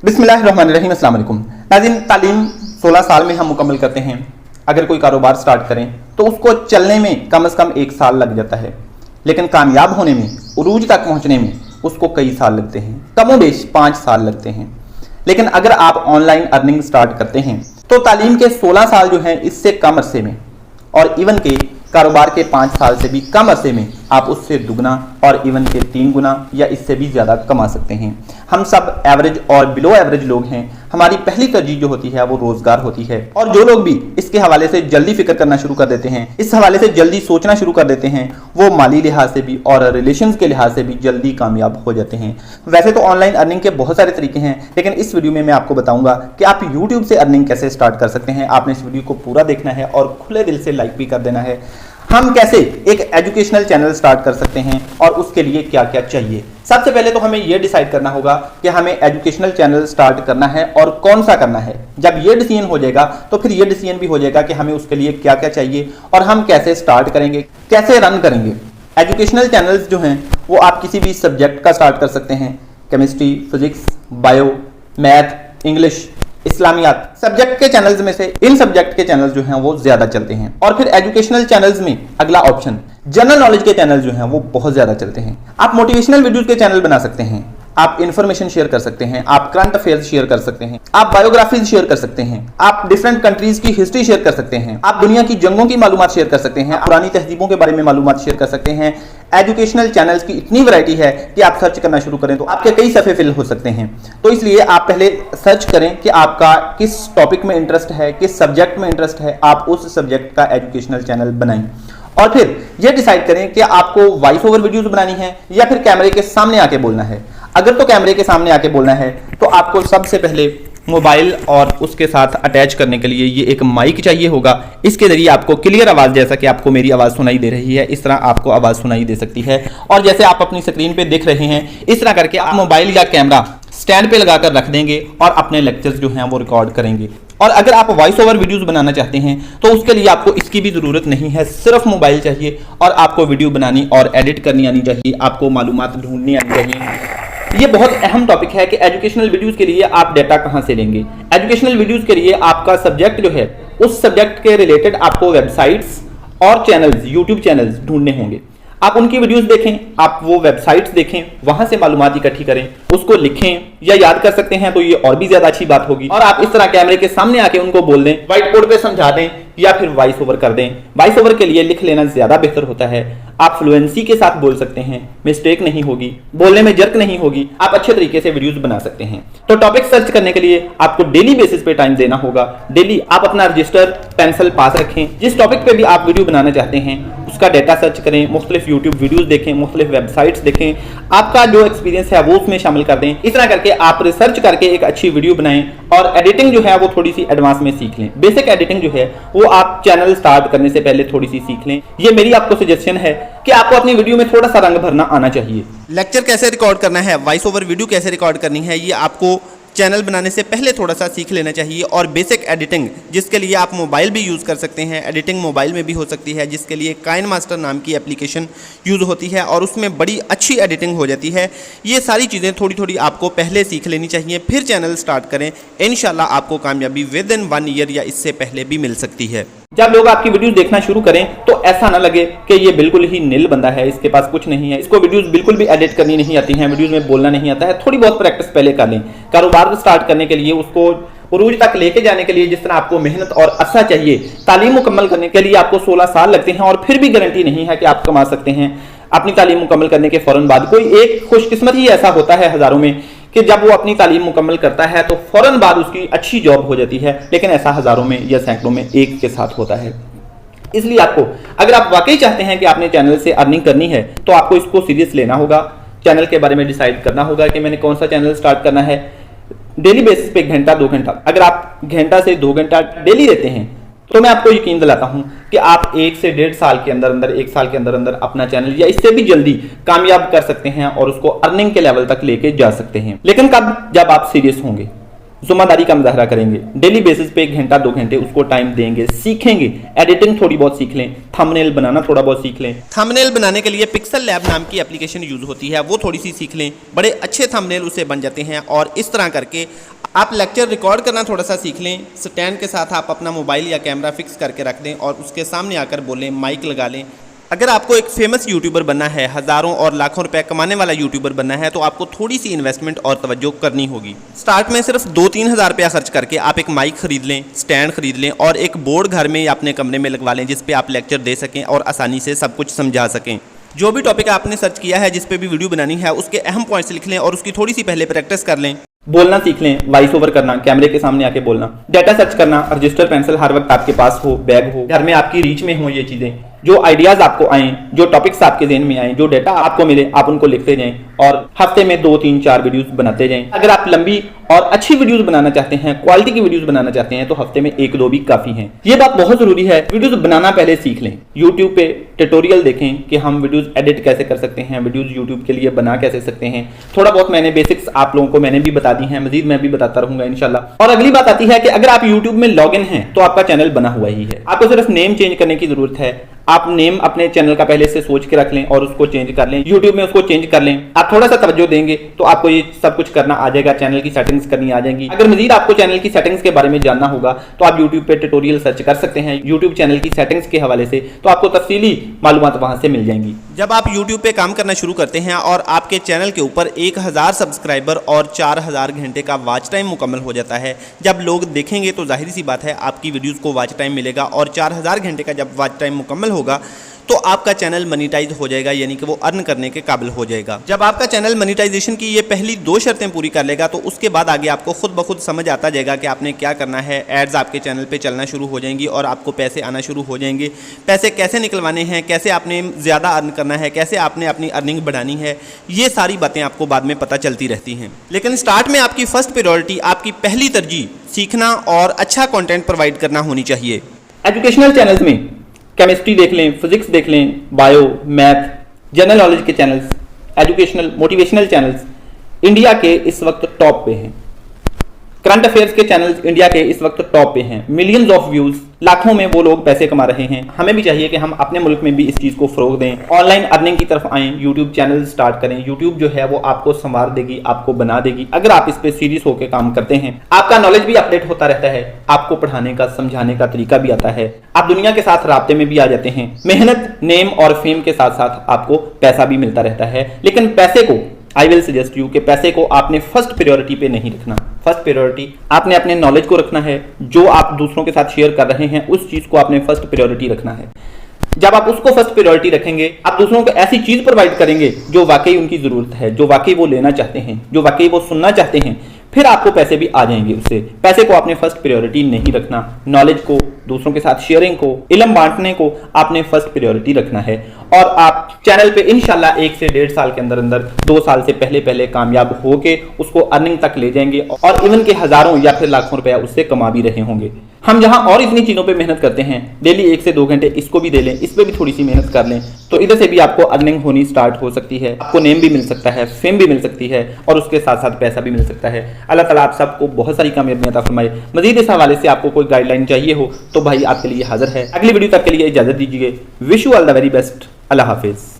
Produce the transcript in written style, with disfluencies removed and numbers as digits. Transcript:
बिस्मिल्लाहिर्रहमानिर्रहीम, अस्सलाम वालेकुम नाज़रीन। तालीम 16 साल में हम मुकम्मल करते हैं। अगर कोई कारोबार स्टार्ट करें तो उसको चलने में कम से कम 1 साल लग जाता है, लेकिन कामयाब होने में, उरूज तक पहुंचने में उसको कई साल लगते हैं, कमोबेश 5 साल लगते हैं। लेकिन अगर आप ऑनलाइन अर्निंग स्टार्ट करते हैं तो तालीम के 16 साल जो हैं इससे कम अरसे में, और इवन के कारोबार के 5 साल से भी कम अरसे में आप उससे दुगना और इवन के 3 गुना या इससे भी ज़्यादा कमा सकते हैं। हम सब एवरेज और बिलो एवरेज लोग हैं। हमारी पहली तरजीह जो होती है वो रोजगार होती है, और जो लोग भी इसके हवाले से जल्दी फिक्र करना शुरू कर देते हैं, इस हवाले से जल्दी सोचना शुरू कर देते हैं, वो माली लिहाज से भी और रिलेशंस के लिहाज से भी जल्दी कामयाब हो जाते हैं। वैसे तो ऑनलाइन अर्निंग के बहुत सारे तरीके हैं, लेकिन इस वीडियो में मैं आपको बताऊंगा कि आप यूट्यूब से अर्निंग कैसे स्टार्ट कर सकते हैं। आपने इस वीडियो को पूरा देखना है और खुले दिल से लाइक भी कर देना है। हम कैसे एक एजुकेशनल चैनल स्टार्ट कर सकते हैं और उसके लिए क्या क्या चाहिए। सबसे पहले तो हमें यह डिसाइड करना होगा कि हमें एजुकेशनल चैनल स्टार्ट करना है और कौन सा करना है। जब ये डिसीजन हो जाएगा तो फिर ये डिसीजन भी हो जाएगा कि हमें उसके लिए क्या क्या चाहिए और हम कैसे स्टार्ट करेंगे, कैसे रन करेंगे। एजुकेशनल चैनल्स जो हैं वो आप किसी भी सब्जेक्ट का स्टार्ट कर सकते हैं। Chemistry, physics, bio, math, English, Islamiyat subject के चैनल्स में से इन सब्जेक्ट के चैनल्स जो हैं वो ज्यादा चलते हैं। और फिर एजुकेशनल चैनल्स में अगला ऑप्शन जनरल नॉलेज के चैनल जो हैं वो बहुत ज्यादा चलते हैं। आप मोटिवेशनल वीडियोस के चैनल बना सकते हैं, आप इंफॉर्मेशन शेयर कर सकते हैं, आप करंट अफेयर्स शेयर कर सकते हैं, आप बायोग्राफीज शेयर कर सकते हैं, आप डिफरेंट कंट्रीज की हिस्ट्री शेयर कर सकते हैं, आप दुनिया की जंगों की मालूमात शेयर कर सकते हैं, पुरानी तहजीबों के बारे में मालूमात शेयर कर सकते हैं। एजुकेशनल चैनल्स की इतनी वैरायटी है कि आप सर्च करना शुरू करें तो आपके कई सफ़े फिल हो सकते हैं। तो इसलिए आप पहले सर्च करें कि आपका किस टॉपिक में इंटरेस्ट है, किस सब्जेक्ट में इंटरेस्ट है, आप उस सब्जेक्ट का एजुकेशनल चैनल बनाएं। और फिर यह डिसाइड करें कि आपको वॉइस ओवर वीडियोस बनानी है या फिर कैमरे के सामने आके बोलना है। अगर तो कैमरे के सामने आके बोलना है तो आपको सबसे पहले मोबाइल और उसके साथ अटैच करने के लिए ये एक माइक चाहिए होगा। इसके जरिए आपको क्लियर आवाज़, जैसा कि आपको मेरी आवाज़ सुनाई दे रही है, इस तरह आपको आवाज़ सुनाई दे सकती है। और जैसे आप अपनी स्क्रीन पे देख रहे हैं, इस तरह करके आप मोबाइल या कैमरा स्टैंड पे लगाकर रख देंगे और अपने लेक्चर्स जो हैं वो रिकॉर्ड करेंगे। और अगर आप वॉइस ओवर वीडियोस बनाना चाहते हैं तो उसके लिए आपको इसकी भी ज़रूरत नहीं है, सिर्फ मोबाइल चाहिए और आपको वीडियो बनानी और एडिट करनी आनी चाहिए, आपको मालूमात ढूंढनी आनी चाहिए। ये बहुत अहम टॉपिक है कि एजुकेशनल वीडियोस के लिए आप डेटा कहां से लेंगे। एजुकेशनल वीडियोस के लिए आपका सब्जेक्ट जो है, उस सब्जेक्ट के रिलेटेड आपको वेबसाइट्स और चैनल्स, यूट्यूब चैनल्स ढूंढने होंगे। आप उनकी वीडियोस देखें, आप वो वेबसाइट्स देखें, वहां से मालूमात इकट्ठी करें, उसको लिखें या याद कर सकते हैं तो ये और भी ज्यादा अच्छी बात होगी। और आप इस तरह कैमरे के सामने आके उनको बोल दें, व्हाइट बोर्ड पे समझा दें या फिर वॉइस ओवर कर दें। वॉइस ओवर के लिए लिख लेना ज्यादा बेहतर होता है। आप फ्लुएंसी के साथ बोल सकते हैं, मिस्टेक नहीं होगी, बोलने में जर्क नहीं होगी, आप अच्छे तरीके से वीडियोस बना सकते हैं। तो टॉपिक सर्च करने के लिए आपको डेली बेसिस पे टाइम देना होगा। डेली आप अपना रजिस्टर, पेंसिल पास रखें, जिस टॉपिक पे भी आप वीडियो बनाना चाहते हैं उसका डेटा सर्च करें, मुख्तलिफ यूट्यूब वीडियोस देखें, मुख्तलिफ वेबसाइट्स देखें, आपका जो एक्सपीरियंस है वो उसमें शामिल कर दें। इस तरह करके आप रिसर्च करके एक अच्छी वीडियो बनाएं और एडिटिंग जो है वो थोड़ी सी एडवांस में सीख लें। बेसिक एडिटिंग जो है वो आप चैनल स्टार्ट करने से पहले थोड़ी सी सीख लें। ये मेरी आपको सजेशन है कि आपको अपनी वीडियो में थोड़ा सा रंग भरना आना चाहिए। लेक्चर कैसे रिकॉर्ड करना है, वॉइस ओवर वीडियो कैसे रिकॉर्ड करनी है, ये आपको चैनल बनाने से पहले थोड़ा सा सीख लेना चाहिए। और बेसिक एडिटिंग, जिसके लिए आप मोबाइल भी यूज़ कर सकते हैं, एडिटिंग मोबाइल में भी हो सकती है, जिसके लिए काइन मास्टर नाम की एप्लीकेशन यूज़ होती है और उसमें बड़ी अच्छी एडिटिंग हो जाती है। ये सारी चीज़ें थोड़ी थोड़ी आपको पहले सीख लेनी चाहिए, फिर चैनल स्टार्ट करें। इंशाल्लाह आपको कामयाबी विद इन 1 ईयर या इससे पहले भी मिल सकती है। जब लोग आपकी वीडियोस देखना शुरू करें तो ऐसा ना लगे कि ये बिल्कुल ही निल बंदा है, इसके पास कुछ नहीं है, इसको वीडियोस बिल्कुल भी एडिट करनी नहीं आती हैं, वीडियोस में बोलना नहीं आता है। थोड़ी बहुत प्रैक्टिस पहले कर लें। कारोबार स्टार्ट करने के लिए, उसको उरूज तक लेके जाने के लिए जिस तरह आपको मेहनत और अरसा चाहिए, तालीम मुकम्मल करने के लिए आपको 16 साल लगते हैं और फिर भी गारंटी नहीं है कि आप कमा सकते हैं अपनी तालीम मुकम्मल करने के फौरन बाद। कोई एक खुशकिस्मत ही ऐसा होता है हजारों में कि जब वो अपनी तालीम मुकम्मल करता है तो फौरन बाद उसकी अच्छी जॉब हो जाती है, लेकिन ऐसा हजारों में या सैकड़ों में एक के साथ होता है। इसलिए आपको, अगर आप वाकई चाहते हैं कि आपने चैनल से अर्निंग करनी है तो आपको इसको सीरियस लेना होगा। चैनल के बारे में डिसाइड करना होगा कि मैंने कौन सा चैनल स्टार्ट करना है। डेली बेसिस पे 1 घंटा 2 घंटा, अगर आप घंटा से 2 घंटा डेली देते हैं तो मैं आपको यकीन दिलाता हूं कि आप 1 से 1.5 साल के अंदर अंदर, 1 साल के अंदर अंदर अपना चैनल या इससे भी जल्दी कामयाब कर सकते हैं और उसको अर्निंग के लेवल तक लेके जा सकते हैं। लेकिन कब? जब आप सीरियस होंगे, जिम्मेदारी का मुजाहरा करेंगे, डेली बेसिस पे 1 घंटा 2 घंटे उसको टाइम देंगे, सीखेंगे, एडिटिंग थोड़ी बहुत सीख लें, थंबनेल बनाना थोड़ा बहुत सीख लें। थंबनेल बनाने के लिए पिक्सल लैब नाम की एप्लीकेशन यूज़ होती है, वो थोड़ी सी सीख लें, बड़े अच्छे थंबनेल उससे बन जाते हैं। और इस तरह करके आप लेक्चर रिकॉर्ड करना थोड़ा सा सीख लें। स्टैंड के साथ आप अपना मोबाइल या कैमरा फिक्स करके रख दें और उसके सामने आकर बोलें, माइक लगा लें। अगर आपको एक फेमस यूट्यूबर बनना है, हज़ारों और लाखों रुपए कमाने वाला यूट्यूबर बनना है, तो आपको थोड़ी सी इन्वेस्टमेंट और तवज्जो करनी होगी। स्टार्ट में सिर्फ 2-3 हज़ार रुपया खर्च करके आप एक माइक खरीद लें, स्टैंड खरीद लें और एक बोर्ड घर में या अपने कमरे में लगवा लें जिस पे आप लेक्चर दे सकें और आसानी से सब कुछ समझा सकें। जो भी टॉपिक आपने सर्च किया है, जिस पे भी वीडियो बनानी है, उसके अहम पॉइंट्स लिख लें और उसकी थोड़ी सी पहले प्रैक्टिस कर लें। बोलना सीख लें, वॉइस ओवर करना, कैमरे के सामने आके बोलना, डाटा सर्च करना, रजिस्टर पेंसिल हर वक्त आपके पास हो, बैग हो, घर में आपकी रीच में हो। ये चीजें जो आइडियाज आपको आए, जो टॉपिक्स आपके ज़हन में आए, जो डाटा आपको मिले, आप उनको लिखते जाएं और हफ्ते में 2-3-4 वीडियोस बनाते जाएं। अगर आप लंबी और अच्छी वीडियोस बनाना चाहते हैं, क्वालिटी की वीडियोस बनाना चाहते हैं, तो हफ्ते में 1-2 भी काफी हैं। ये बात बहुत जरूरी है, वीडियोस बनाना पहले सीख लें। यूट्यूब पे ट्यूटोरियल देखें कि हम वीडियोस एडिट कैसे कर सकते हैं, वीडियोस यूट्यूब के लिए बना कैसे सकते हैं। थोड़ा बहुत मैंने बेसिक्स आप लोगों को मैंने भी बता दी हैं, मजीद मैं भी बताता रहूंगा इंशाल्लाह। और अगली बात आती है कि अगर आप यूट्यूब में लॉग इन हैं तो आपका चैनल बना हुआ ही है, आपको सिर्फ नेम चेंज करने की जरूरत है। आप नेम अपने चैनल का पहले से सोच के रख लें और उसको चेंज कर लें, यूट्यूब में उसको चेंज कर लें। आप थोड़ा सा तवज्जो देंगे तो आपको ये सब कुछ करना आ जाएगा, चैनल की सेटिंग्स करनी आ जाएंगी। अगर मजीद आपको चैनल की सेटिंग्स के बारे में जानना होगा तो आप यूट्यूब पे ट्यूटोरियल सर्च कर सकते हैं यूट्यूब चैनल की सेटिंग्स के हवाले से, तो आपको तफसीली मालूमात वहां से मिल जाएंगी। जब आप YouTube पे काम करना शुरू करते हैं और आपके चैनल के ऊपर 1000 सब्सक्राइबर और 4000 घंटे का वॉच टाइम मुकम्मल हो जाता है, जब लोग देखेंगे तो जाहिर सी बात है आपकी वीडियोस को वॉच टाइम मिलेगा और 4000 घंटे का जब वॉच टाइम मुकम्मल होगा तो आपका चैनल मोनेटाइज हो जाएगा, यानी कि वो अर्न करने के काबिल हो जाएगा। जब आपका चैनल मोनेटाइजेशन की ये पहली 2 शर्तें पूरी कर लेगा तो उसके बाद आगे आपको खुद ब खुद समझ आता जाएगा कि आपने क्या करना है। एड्स आपके चैनल पे चलना शुरू हो जाएंगी और आपको पैसे आना शुरू हो जाएंगे। पैसे कैसे निकलवाने हैं, कैसे आपने ज़्यादा अर्न करना है, कैसे आपने अपनी अर्निंग बढ़ानी है, ये सारी बातें आपको बाद में पता चलती रहती हैं। लेकिन स्टार्ट में आपकी फर्स्ट प्रायोरिटी, आपकी पहली तरजीह सीखना और अच्छा कॉन्टेंट प्रोवाइड करना होनी चाहिए। एजुकेशनल चैनल्स में केमिस्ट्री देख लें, फिजिक्स देख लें, बायो, मैथ, जनरल नॉलेज के channels, educational motivational channels India के इस वक्त टॉप पे हैं। करंट अफेयर्स के चैनल्स इंडिया के इस वक्त टॉप पे हैं। मिलियंस ऑफ व्यूज, लाखों में वो लोग पैसे कमा रहे हैं। हमें भी चाहिए कि हम अपने मुल्क में भी इस चीज को फरोग दें, ऑनलाइन अर्निंग की तरफ आएं, यूट्यूब चैनल स्टार्ट करें। यूट्यूब जो है वो आपको संवार देगी, आपको बना देगी अगर आप इस पे सीरियस होकर काम करते हैं। आपका नॉलेज भी अपडेट होता रहता है, आपको पढ़ाने का समझाने का तरीका भी आता है, आप दुनिया के साथ राब्ते में भी आ जाते हैं। मेहनत, नेम और फेम के साथ साथ आपको पैसा भी मिलता रहता है। लेकिन पैसे को आई विल सजेस्ट यू कि पैसे को आपने फर्स्ट प्रायोरिटी पे नहीं रखना। फर्स्ट प्रायोरिटी आपने अपने नॉलेज को रखना है। जो आप दूसरों के साथ शेयर कर रहे हैं उस चीज को आपने फर्स्ट प्रायोरिटी रखना है। जब आप उसको फर्स्ट प्रायोरिटी रखेंगे, आप दूसरों को ऐसी चीज प्रोवाइड करेंगे जो वाकई उनकी जरूरत है, जो वाकई वो लेना चाहते हैं, जो वाकई वो सुनना चाहते हैं, फिर आपको पैसे भी आ जाएंगे उससे। पैसे को आपने फर्स्ट प्रायोरिटी नहीं रखना। नॉलेज को, दूसरों के साथ शेयरिंग को, इल्म बांटने को आपने फर्स्ट प्रायोरिटी रखना है। और आप चैनल पे इंशाल्लाह 1 से 1.5 साल के अंदर अंदर, 2 साल से पहले कामयाब होके उसको अर्निंग तक ले जाएंगे और इवन के हजारों या फिर लाखों रुपया उससे कमा भी रहे होंगे। हम जहां और इतनी चीजों पे मेहनत करते हैं, डेली 1 से 2 घंटे इसको भी दे लें, इस पे भी थोड़ी सी मेहनत कर लें, तो इधर से भी आपको अर्निंग होनी स्टार्ट हो सकती है। आपको नेम भी मिल सकता है, फेम भी मिल सकती है और उसके साथ साथ पैसा भी मिल सकता है। अल्लाह ताला आप सबको बहुत सारी कामयाबियां अता फरमाए। मजीद इस हवाले से आपको कोई गाइडलाइन चाहिए हो तो भाई आपके लिए हाजिर है। अगली वीडियो तक के लिए इजाजत दीजिए। Wish you all the very best. Allah Hafiz.